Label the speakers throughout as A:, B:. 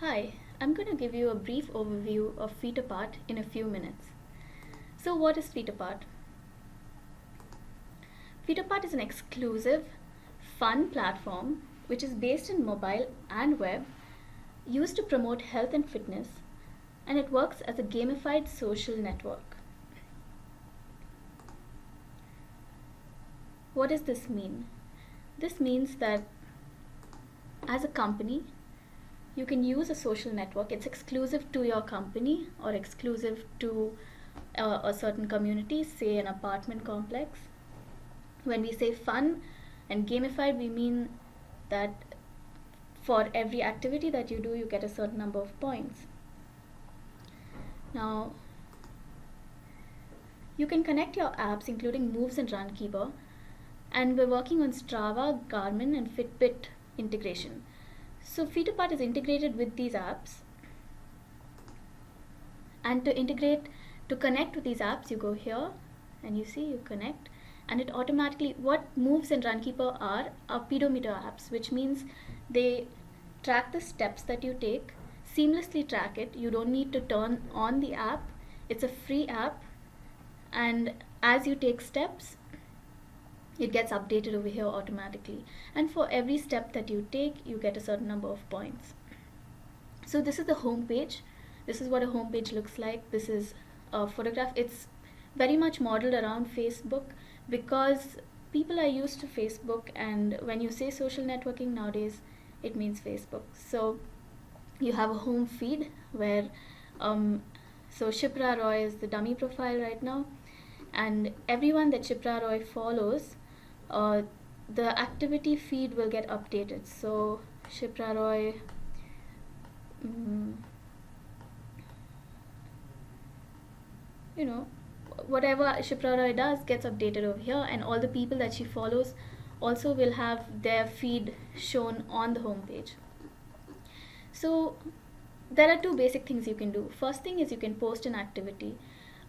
A: Hi, I'm going to give you a brief overview of FeetApart in a few minutes. So what is FeetApart? FeetApart is an exclusive, fun platform which is based in mobile and web, used to promote health and fitness, and it works as a gamified social network. What does this mean? This means that as a company, you can use a social network. It's exclusive to your company or exclusive to a certain community, say an apartment complex. When we say fun and gamified, we mean that for every activity that you do, you get a certain number of points. Now, you can connect your apps, including Moves and Runkeeper, and we're working on Strava, Garmin, and Fitbit integration. So FeetApart is integrated with these apps, and to connect with these apps, you go here and you connect, and it automatically, what Moves and Runkeeper are pedometer apps, which means they track the steps that you take, seamlessly track it. You don't need to turn on the app. It's a free app, and as you take steps, it gets updated over here automatically, and for every step that you take, you get a certain number of points. So this is the home page. This is what a home page looks like. This is a photograph. It's very much modeled around Facebook because people are used to Facebook, and when you say social networking nowadays, it means Facebook. So you have a home feed where so Shipra Roy is the dummy profile right now, and everyone that Shipra Roy follows, the activity feed will get updated. So Shipra Roy, whatever Shipra Roy does gets updated over here, and all the people that she follows also will have their feed shown on the home page. So there are two basic things you can do. First thing is you can post an activity.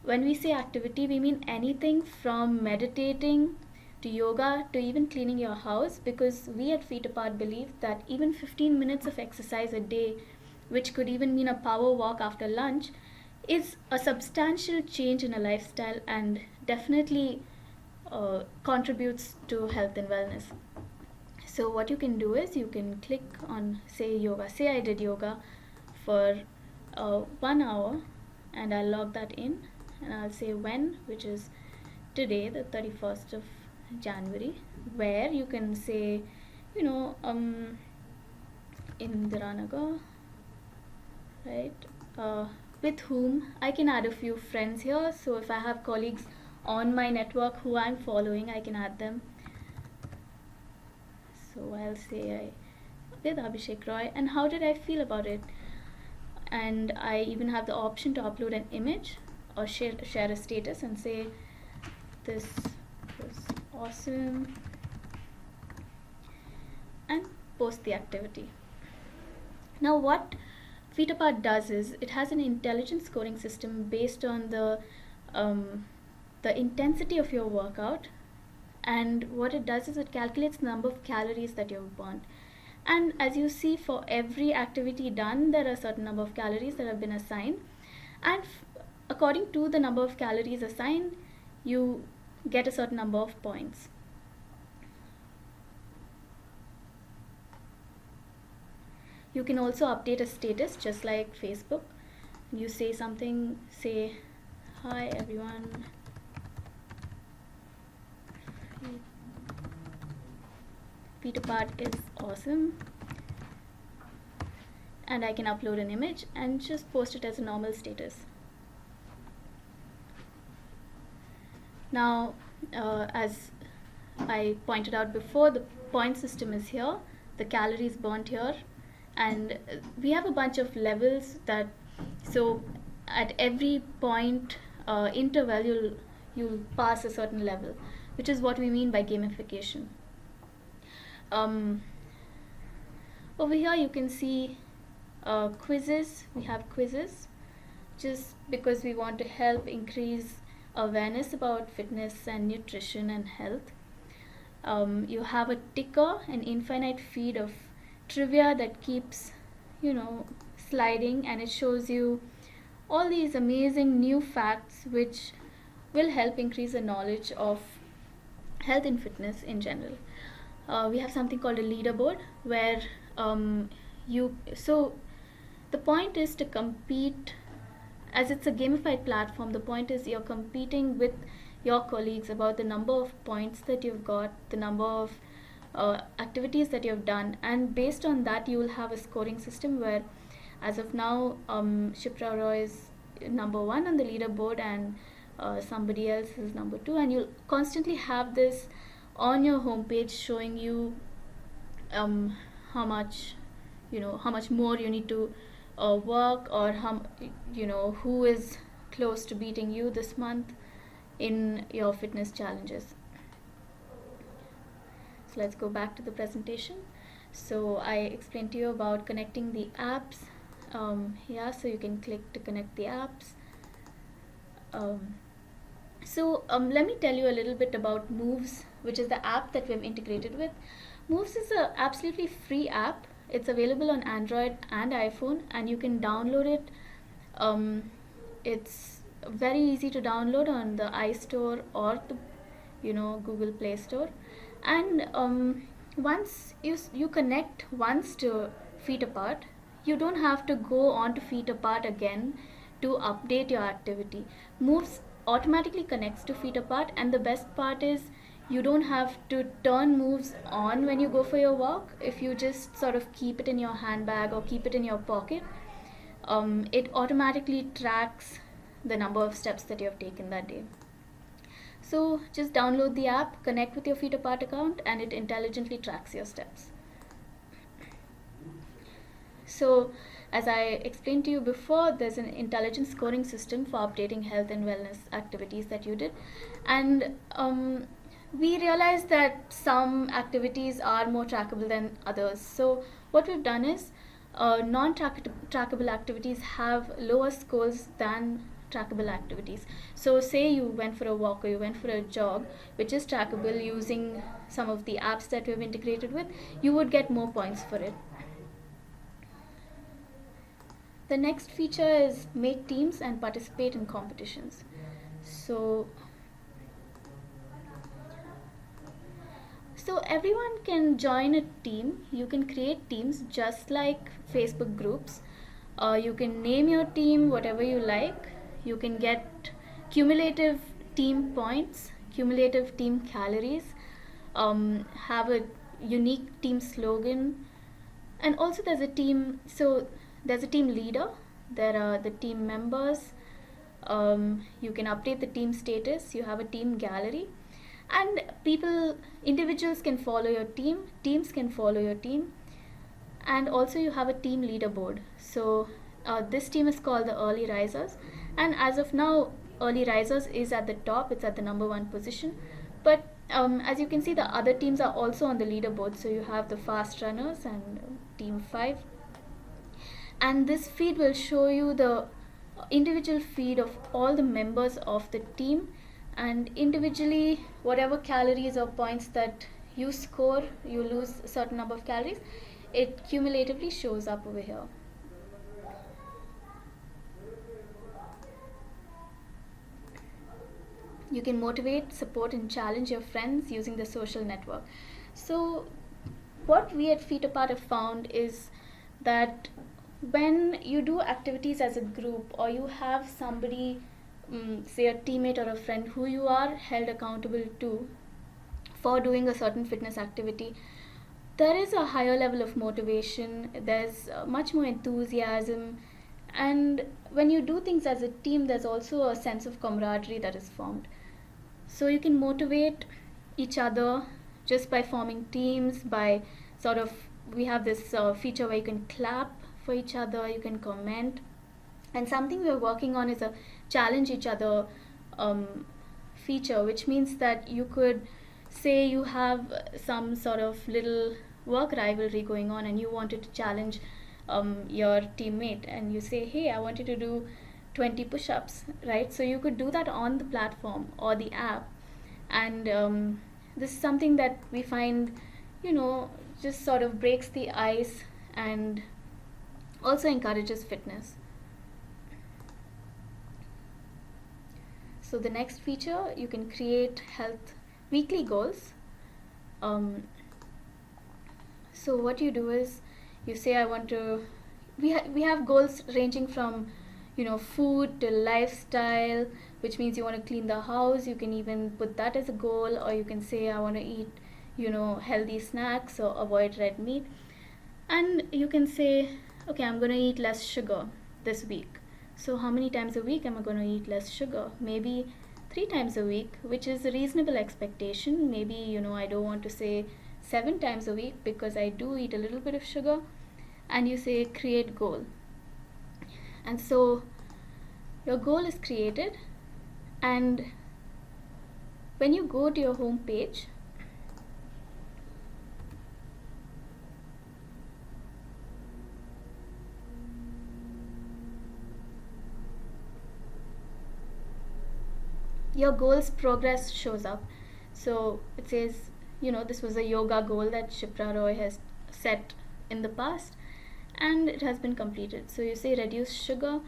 A: When we say activity, we mean anything from meditating to yoga to even cleaning your house, because we at FeetApart believe that even 15 minutes of exercise a day, which could even mean a power walk after lunch, is a substantial change in a lifestyle and definitely contributes to health and wellness. So what you can do is you can click on, say, yoga. Say I did yoga for 1 hour, and I'll log that in, and I'll say when, which is today, the 31st of January, where you can say, Indiranagar, right? With whom I can add a few friends here. So if I have colleagues on my network who I'm following, I can add them. So I'll say with Abhishek Roy, and how did I feel about it? And I even have the option to upload an image or share a status and say this was awesome, and post the activity. Now what FeetApart does is it has an intelligent scoring system based on the intensity of your workout, and what it does is it calculates the number of calories that you've burned. And as you see, for every activity done, there are a certain number of calories that have been assigned, and according to the number of calories assigned, you get a certain number of points. You can also update a status just like Facebook. You say something, say, hi everyone, FeetApart is awesome, and I can upload an image and just post it as a normal status. Now, as I pointed out before, the point system is here, the calories burnt here, and we have a bunch of levels so at every point interval you'll pass a certain level, which is what we mean by gamification. Over here you can see quizzes. We have quizzes just because we want to help increase awareness about fitness and nutrition and health. You have a ticker, an infinite feed of trivia that keeps sliding, and it shows you all these amazing new facts which will help increase the knowledge of health and fitness in general. We have something called a leaderboard where the point is to compete. As it's a gamified platform, the point is you're competing with your colleagues about the number of points that you've got, the number of activities that you've done, and based on that you will have a scoring system where, as of now, Shipra Roy is number 1 on the leaderboard, and somebody else is number 2, and you'll constantly have this on your homepage showing you how much more you need to work, or who is close to beating you this month in your fitness challenges. So let's go back to the presentation. So I explained to you about connecting the apps. So you can click to connect the apps. Let me tell you a little bit about Moves, which is the app that we've integrated with. Moves is an absolutely free app. It's available on Android and iPhone, and you can download it. It's very easy to download on the iStore or the Google Play Store. And once you connect once to FeetApart, you don't have to go on to FeetApart again to update your activity. Moves automatically connects to FeetApart, and the best part is you don't have to turn Moves on when you go for your walk. If you just sort of keep it in your handbag or keep it in your pocket, it automatically tracks the number of steps that you have taken that day. So just download the app, connect with your FeetApart account, and it intelligently tracks your steps. So as I explained to you before, there's an intelligent scoring system for updating health and wellness activities that you did. And we realized that some activities are more trackable than others. So what we've done is non-trackable activities have lower scores than trackable activities. So say you went for a walk or you went for a jog, which is trackable using some of the apps that we've integrated with, you would get more points for it. The next feature is make teams and participate in competitions. So everyone can join a team. You can create teams just like Facebook groups. You can name your team whatever you like. You can get cumulative team points, cumulative team calories, have a unique team slogan, and also there's a team. So there's a team leader. There are the team members. You can update the team status. You have a team gallery, and individuals can follow your team. Teams can follow your team, and also you have a team leaderboard. So this team is called the Early Risers, and as of now, Early Risers is at the top. It's at the number 1 position. But as you can see, the other teams are also on the leaderboard. So you have the Fast Runners and Team 5. And this feed will show you the individual feed of all the members of the team, and individually whatever calories or points that you score, you lose a certain number of calories, it cumulatively shows up over here. You can motivate, support, and challenge your friends using the social network. So what we at FeetApart have found is that when you do activities as a group, or you have somebody, say a teammate or a friend who you are held accountable to for doing a certain fitness activity, there is a higher level of motivation, there's much more enthusiasm, and when you do things as a team, there's also a sense of camaraderie that is formed. So you can motivate each other just by forming teams, by we have this feature where you can clap for each other, you can comment, and something we're working on is a challenge each other feature, which means that you could say you have some sort of little work rivalry going on and you wanted to challenge your teammate, and you say, hey, I want you to do 20 push-ups, right? So you could do that on the platform or the app, and this is something that we find just sort of breaks the ice and also encourages fitness. So the next feature, you can create health weekly goals. So what you do is you say, I want to, we have goals ranging from, food to lifestyle, which means you want to clean the house. You can even put that as a goal, or you can say, I want to eat, healthy snacks or avoid red meat. And you can say, okay, I'm going to eat less sugar this week. So how many times a week am I going to eat less sugar? Maybe 3 times a week, which is a reasonable expectation. Maybe, I don't want to say 7 times a week because I do eat a little bit of sugar. And you say create goal. And so your goal is created, and when you go to your home page, your goals progress shows up. So it says, this was a yoga goal that Shipra Roy has set in the past, and it has been completed. So you say reduce sugar,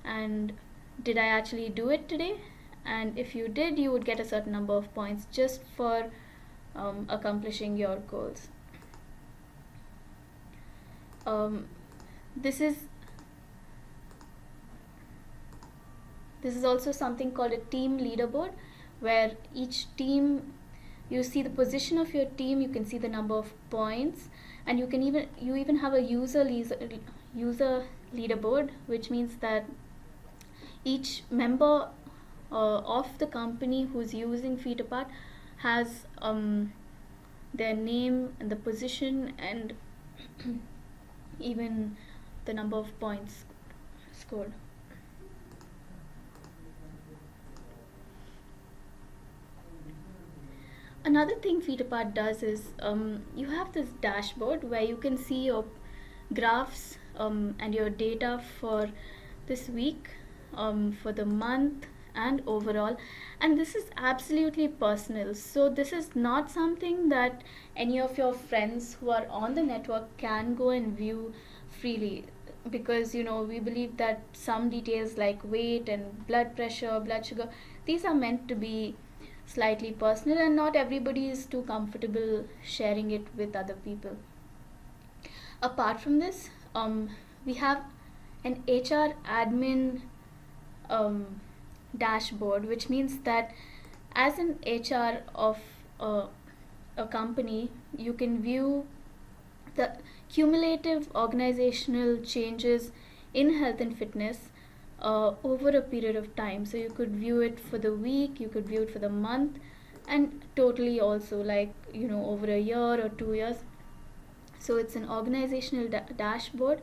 A: and did I actually do it today? And if you did, you would get a certain number of points just for accomplishing your goals. This is also something called a team leaderboard, where each team, you see the position of your team, you can see the number of points, and you even have a user leaderboard, which means that each member of the company who's using FeetApart has their name and the position and even the number of points scored. Another thing FeetApart does is you have this dashboard where you can see your graphs and your data for this week, for the month, and overall. And this is absolutely personal. So this is not something that any of your friends who are on the network can go and view freely, because we believe that some details like weight and blood pressure, blood sugar, these are meant to be slightly personal, and not everybody is too comfortable sharing it with other people. Apart from this, we have an HR admin dashboard, which means that as an HR of a company, you can view the cumulative organizational changes in health and fitness over a period of time. So you could view it for the week, you could view it for the month, and totally also, like over a year or 2 years. So it's an organizational dashboard.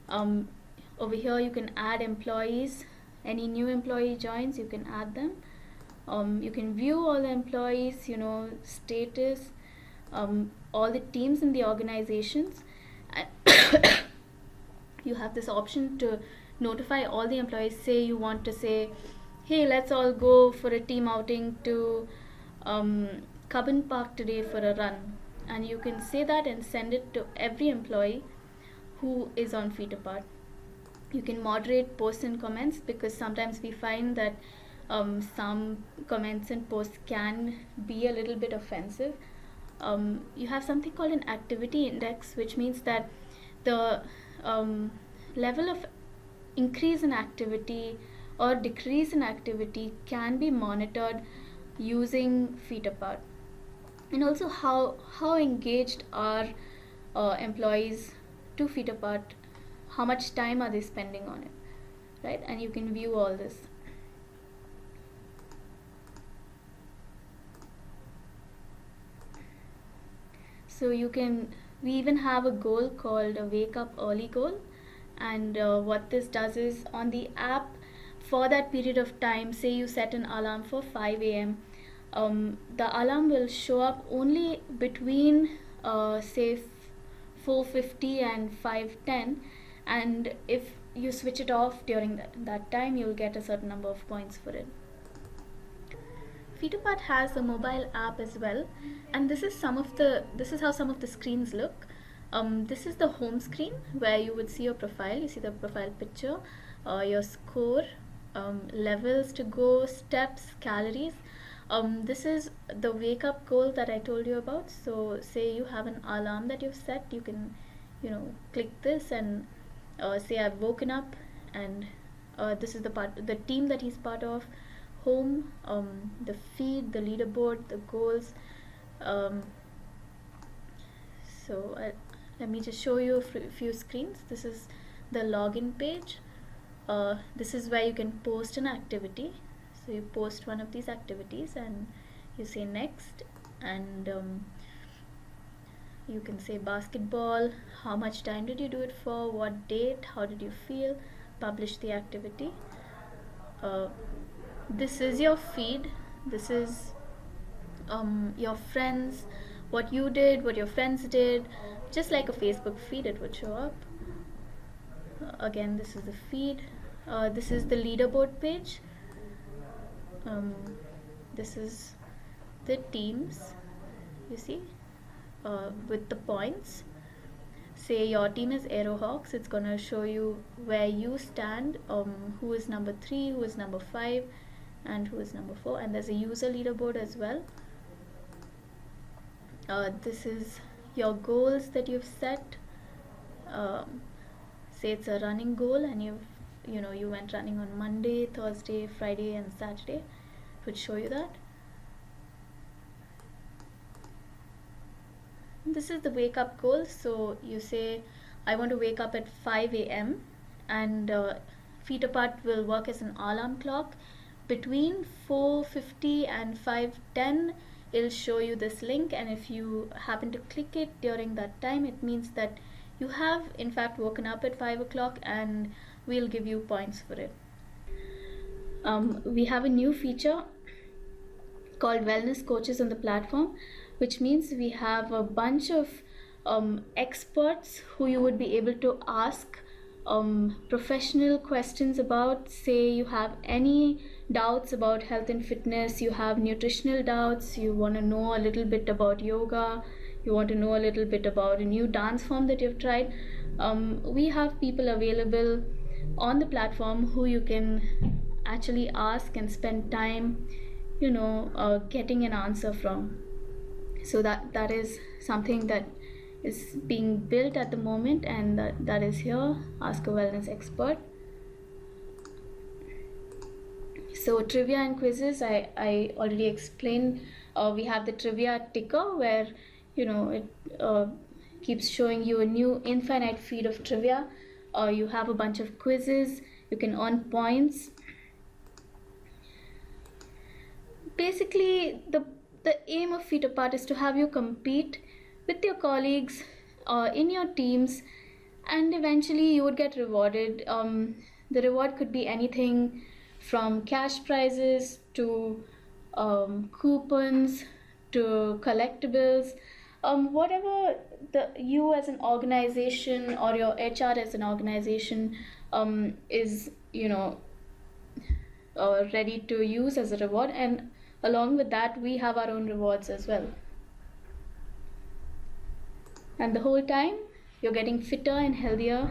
A: Over here you can add employees. Any new employee joins, you can add them. You can view all the employees, status, all the teams in the organizations. You have this option to notify all the employees. Say you want to say, hey, let's all go for a team outing to Cubbon Park today for a run. And you can say that and send it to every employee who is on FeetApart. You can moderate posts and comments, because sometimes we find that some comments and posts can be a little bit offensive. You have something called an activity index, which means that the level of increase in activity or decrease in activity can be monitored using FeetApart. And also how engaged are employees to FeetApart, how much time are they spending on it, right? And you can view all this. So we even have a goal called a wake up early goal, and what this does is, on the app for that period of time, say you set an alarm for 5 a.m. The alarm will show up only between say 4:50 and 5:10, and if you switch it off during that time, you'll get a certain number of points for it. FeetApart has a mobile app as well, and this is how some of the screens look. This is the home screen where you would see your profile. You see the profile picture, your score, levels to go, steps, calories. This is the wake up goal that I told you about. So say you have an alarm that you've set, you can, click this and say I've woken up, and this is the team that he's part of, home, the feed, the leaderboard, the goals. So let me just show you a few screens. This is the login page. This is where you can post an activity. So you post one of these activities and you say next, and you can say basketball, how much time did you do it for, what date, how did you feel, publish the activity. This is your feed. This is your friends, what you did, what your friends did, just like a Facebook feed, it would show up. Again, this is the feed. This is the leaderboard page. This is the teams, you see, with the points. Say your team is Aerohawks, it's gonna show you where you stand, who is number 3, who is number 5, and who is number 4, and there's a user leaderboard as well. This is your goals that you've set. Say it's a running goal and you went running on Monday, Thursday, Friday and Saturday. It would show you that. This is the wake up goal. So you say I want to wake up at 5 a.m. and FeetApart will work as an alarm clock. Between 4:50 and 5:10 it'll show you this link, and if you happen to click it during that time, it means that you have in fact woken up at 5 o'clock, and we'll give you points for it. We have a new feature called wellness coaches on the platform, which means we have a bunch of experts who you would be able to ask professional questions about. Say you have any doubts about health and fitness, you have nutritional doubts, you want to know a little bit about yoga, you want to know a little bit about a new dance form that you've tried. We have people available on the platform who you can actually ask and spend time getting an answer from. So that is something that is being built at the moment, and that is here, ask a wellness expert. So trivia and quizzes, I already explained. We have the trivia ticker where it keeps showing you a new infinite feed of trivia. You have a bunch of quizzes, you can earn points. Basically the aim of FeetApart is to have you compete with your colleagues in your teams, and eventually you would get rewarded. The reward could be anything from cash prizes to coupons to collectibles, whatever you as an organization or your HR as an organization is ready to use as a reward. And along with that, we have our own rewards as well. And the whole time you're getting fitter and healthier.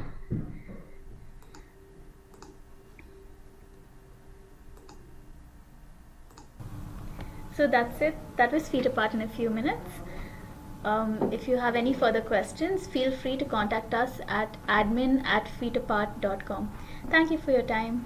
A: So that's it. That was FeetApart in a few minutes. If you have any further questions, feel free to contact us at admin@feetapart.com. Thank you for your time.